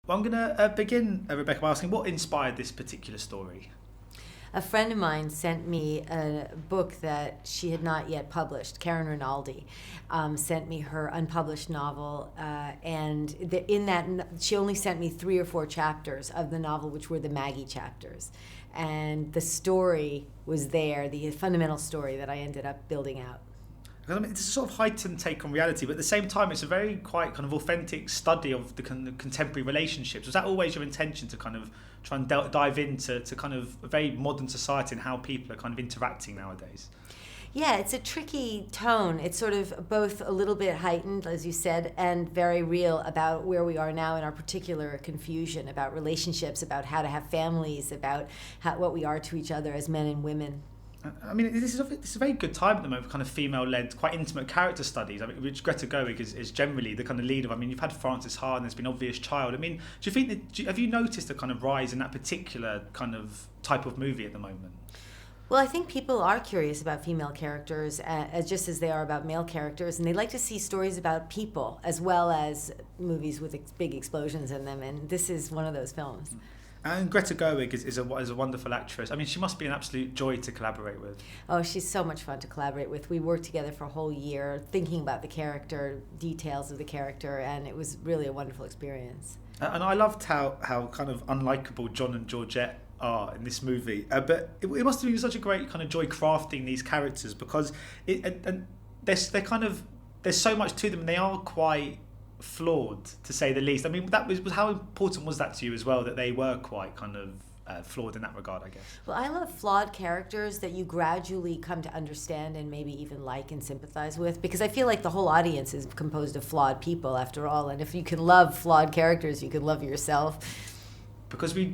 Well, I'm going to begin, Rebecca, by asking what inspired this particular story? A friend of mine sent me a book that she had not yet published. Karen Rinaldi sent me her unpublished novel, and in that she only sent me 3 or 4 chapters of the novel, which were the Maggie chapters. And the story was there, the fundamental story that I ended up building out. I mean, it's a sort of heightened take on reality, but at the same time, it's a very quite kind of authentic study of the contemporary relationships. Was that always your intention to kind of try and dive into kind of a very modern society and how people are kind of interacting nowadays? Yeah, it's a tricky tone. It's sort of both a little bit heightened, as you said, and very real about where we are now in our particular confusion about relationships, about how to have families, about what we are to each other as men and women. I mean, this is a very good time at the moment for kind of female-led, quite intimate character studies. I mean, which Greta Gerwig is generally the kind of leader of. I mean, you've had Frances Ha, and there's been Obvious Child. I mean, do you think have you noticed a kind of rise in that particular kind of type of movie at the moment? Well, I think people are curious about female characters, just as they are about male characters, and they like to see stories about people as well as movies with big explosions in them, and this is one of those films. And Greta Gerwig is a wonderful actress. I mean, she must be an absolute joy to collaborate with. Oh, she's so much fun to collaborate with. We worked together for a whole year thinking about the character, details of the character, and it was really a wonderful experience. And I loved how kind of unlikable John and Georgette are in this movie. But it must have been such a great kind of joy crafting these characters because there's so much to them and they are quite flawed, to say the least. I mean, that was how important was that to you as well, that they were quite kind of flawed in that regard, I guess? Well, I love flawed characters that you gradually come to understand and maybe even like and sympathize with, because I feel like the whole audience is composed of flawed people after all, and if you can love flawed characters, you can love yourself. Because maybe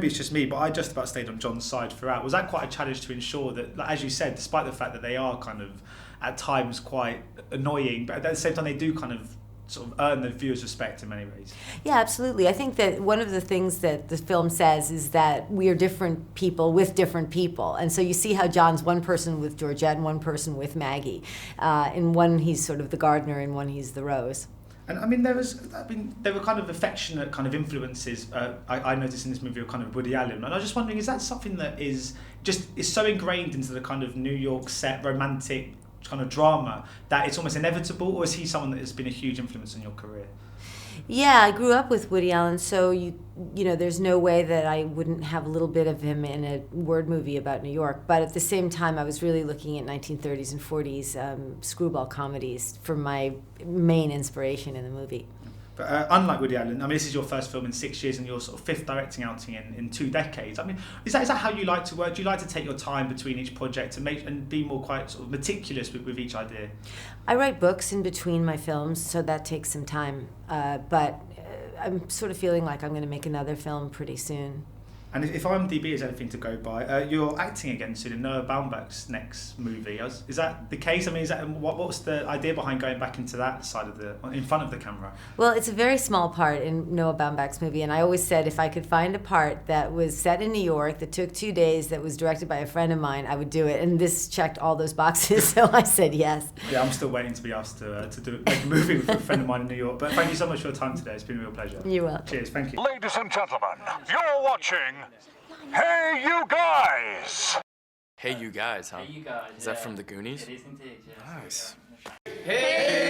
it's just me, but I just about stayed on John's side throughout. Was that quite a challenge to ensure that, as you said, despite the fact that they are kind of at times quite annoying, but at the same time they do kind of sort of earn the viewer's respect in many ways? Yeah, absolutely. I think that one of the things that the film says is that we are different people with different people. And so you see how John's one person with Georgette and one person with Maggie. In one he's sort of the gardener, in one he's the rose. And I mean, there were kind of affectionate kind of influences I noticed in this movie of kind of Woody Allen. And I was just wondering, is that something that is so ingrained into the kind of New York set romantic kind of drama that it's almost inevitable, or is he someone that has been a huge influence on your career? Yeah, I grew up with Woody Allen, so you know, there's no way that I wouldn't have a little bit of him in a word movie about New York. But at the same time, I was really looking at 1930s and 40s screwball comedies for my main inspiration in the movie. But unlike Woody Allen, I mean, this is your first film in 6 years and your sort of 5th directing outing in 2 decades. I mean, is that how you like to work? Do you like to take your time between each project and be more quite sort of meticulous with each idea? I write books in between my films, so that takes some time. But I'm sort of feeling like I'm going to make another film pretty soon. And if IMDb is anything to go by, you're acting again soon in Noah Baumbach's next movie. Is that the case? I mean, what's the idea behind going back into that side in front of the camera? Well, it's a very small part in Noah Baumbach's movie, and I always said if I could find a part that was set in New York, that took 2 days, that was directed by a friend of mine, I would do it. And this checked all those boxes, so I said yes. Yeah, I'm still waiting to be asked to make a movie with a friend of mine in New York. But thank you so much for your time today. It's been a real pleasure. You're welcome. Cheers. Thank you. Ladies and gentlemen, you're watching Hey You Guys! Hey You Guys, huh? Hey, you guys. Is that from the Goonies? It is indeed, yes. Nice. Hey!